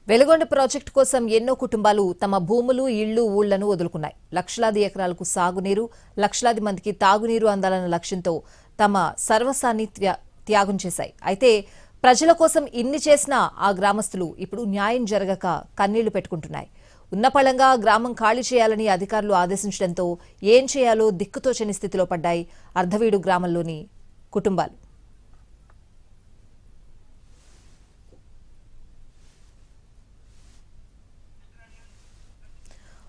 Veligonda project కోసం ఎన్నో కుటుంబాలు తమ భూములు, ఇళ్లు, ఊళ్లను వదులుకున్నాయి. లక్షలాది ఎకరాలకు సాగునీరు, లక్షలాది మందికి తాగునీరు అందాలన్న లక్ష్యంతో తమ సర్వస్వాన్ని త్యాగం చేశాయి. అయితే ప్రజల కోసం ఇన్ని చేసినా ఆ గ్రామస్తులు ఇప్పుడు న్యాయం జరగక కన్నీళ్లు పెట్టుకుంటున్నాయి. ఉన్నపళంగా గ్రామం ఖాళీ చేయాలని అధికారులు ఆదేశించడంతో ఏం చేయాలో దిక్కుతోచని స్థితిలో పడ్డాయి అర్ధవీడు గ్రామంలోని కుటుంబాలు.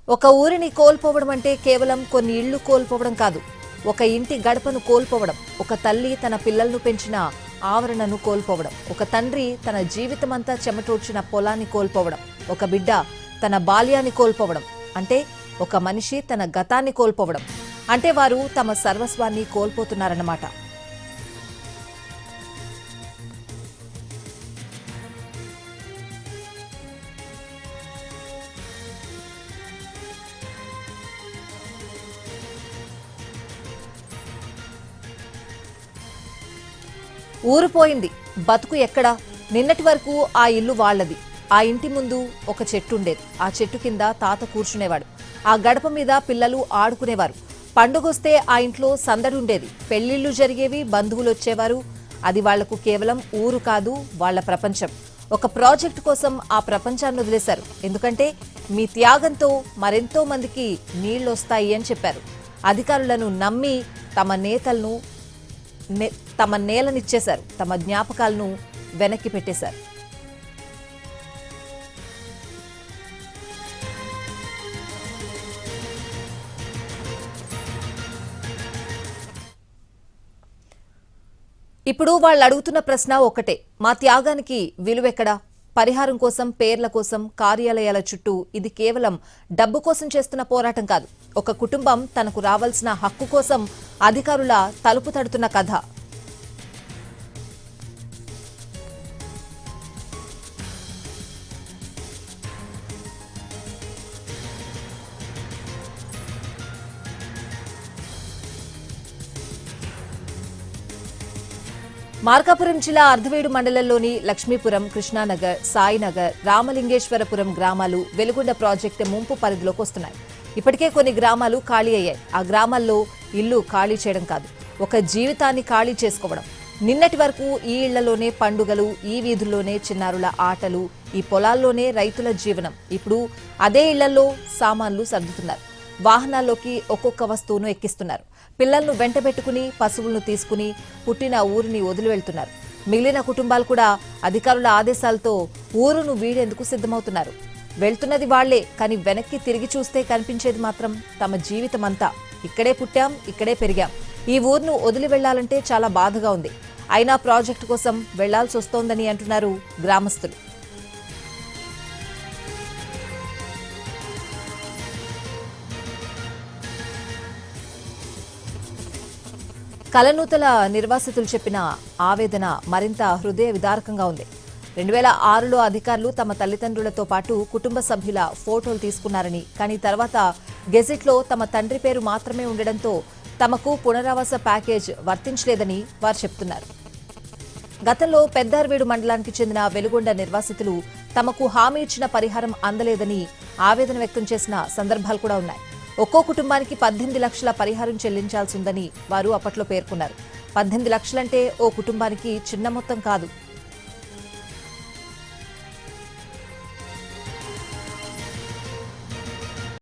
ఒక ఊరిని కోల్పోవడం అంటే కేవలం కొన్ని ఇళ్లు కోల్పోవడం కాదు, ఒక ఇంటి గడపను కోల్పోవడం, ఒక తల్లి తన పిల్లలను పెంచిన ఆవరణను కోల్పోవడం, ఒక తండ్రి తన జీవితమంతా చెమటోడ్చిన పొలాన్ని కోల్పోవడం, ఒక బిడ్డ తన బాల్యాన్ని కోల్పోవడం, అంటే ఒక మనిషి తన గతాన్ని కోల్పోవడం, అంటే వారు తమ సర్వస్వాన్ని కోల్పోతున్నారన్నమాట. ఊరు పోయింది, బతుకు ఎక్కడా? నిన్నటి వరకు ఆ ఇల్లు వాళ్లది. ఆ ఇంటి ముందు ఒక చెట్టు ఉండేది. ఆ చెట్టు కింద తాత కూర్చునేవాడు. ఆ గడప మీద పిల్లలు ఆడుకునేవారు. పండుగొస్తే ఆ ఇంట్లో సందడి ఉండేది. పెళ్లిళ్లు జరిగేవి, బంధువులు వచ్చేవారు. అది వాళ్లకు కేవలం ఊరు కాదు, వాళ్ల ప్రపంచం. ఒక ప్రాజెక్టు కోసం ఆ ప్రపంచాన్ని వదిలేశారు. ఎందుకంటే మీ త్యాగంతో మరెంతో మందికి నీళ్లొస్తాయి అని చెప్పారు. అధికారులను నమ్మి తమ నేలనిచ్చేశారు. తమ జ్ఞాపకాలను వెనక్కి పెట్టేశారు. ఇప్పుడు వాళ్ళు అడుగుతున్న ప్రశ్న ఒకటే, మా త్యాగానికి విలువెక్కడా? పరిహారం కోసం, పేర్ల కోసం, కార్యాలయాల చుట్టూ ఇది కేవలం డబ్బు కోసం చేస్తున్న పోరాటం కాదు. ఒక కుటుంబం తనకు రావాల్సిన హక్కు కోసం అధికారుల తలుపు తడుతున్న కథ. మార్కాపురం జిల్లా అర్ధవీడు మండలంలోని లక్ష్మీపురం, కృష్ణానగర్, సాయినగర్, రామలింగేశ్వరపురం గ్రామాలు వెలుగొండ ప్రాజెక్టు ముంపు పరిధిలోకి వస్తున్నాయి. ఇప్పటికే కొన్ని గ్రామాలు ఖాళీ అయ్యాయి. ఆ గ్రామాల్లో ఇల్లు ఖాళీ చేయడం కాదు, ఒక జీవితాన్ని ఖాళీ చేసుకోవడం. నిన్నటి వరకు ఈ ఇళ్లలోనే పండుగలు, ఈ వీధుల్లోనే చిన్నారుల ఆటలు, ఈ పొలాల్లోనే రైతుల జీవనం. ఇప్పుడు అదే ఇళ్లలో సామాన్లు సర్దుతున్నారు. వాహనాల్లోకి ఒక్కొక్క వస్తువును ఎక్కిస్తున్నారు. పిల్లలను వెంటబెట్టుకుని, పశువులను తీసుకుని పుట్టిన ఊరిని వదిలి వెళ్తున్నారు. మిగిలిన కుటుంబాలు కూడా అధికారుల ఆదేశాలతో ఊరును వీడేందుకు సిద్ధమవుతున్నారు. వెళ్తున్నది వాళ్లే, కానీ వెనక్కి తిరిగి చూస్తే కనిపించేది మాత్రం తమ జీవితం అంతా. ఇక్కడే పుట్టాం, ఇక్కడే పెరిగాం, ఈ ఊరును వదిలి వెళ్లాలంటే చాలా బాధగా ఉంది. అయినా ప్రాజెక్టు కోసం వెళ్లాల్సి వస్తోందని అంటున్నారు గ్రామస్తులు. కలనూతల నిర్వాసితులు చెప్పిన ఆవేదన మరింత హృదయ విదారకంగా ఉంది. 2006లో అధికారులు తమ తల్లిదండ్రులతో పాటు కుటుంబ సభ్యుల ఫోటోలు తీసుకున్నారని, కానీ తర్వాత గెజిట్లో తమ తండ్రి పేరు మాత్రమే ఉండడంతో తమకు పునరావాస ప్యాకేజ్ వర్తించలేదని వారు చెప్తున్నారు. గతంలో పెద్దార్వీడు మండలానికి చెందిన వెలుగొండ నిర్వాసితులు తమకు హామీ ఇచ్చిన పరిహారం అందలేదని ఆవేదన వ్యక్తం చేసిన సందర్భాలు కూడా ఉన్నాయి. ఒక్కో కుటుంబానికి 18 లక్షల పరిహారం చెల్లించాల్సి ఉందని వారు అప్పట్లో పేర్కొన్నారు. 18 లక్షలంటే ఓ కుటుంబానికి చిన్న మొత్తం కాదు.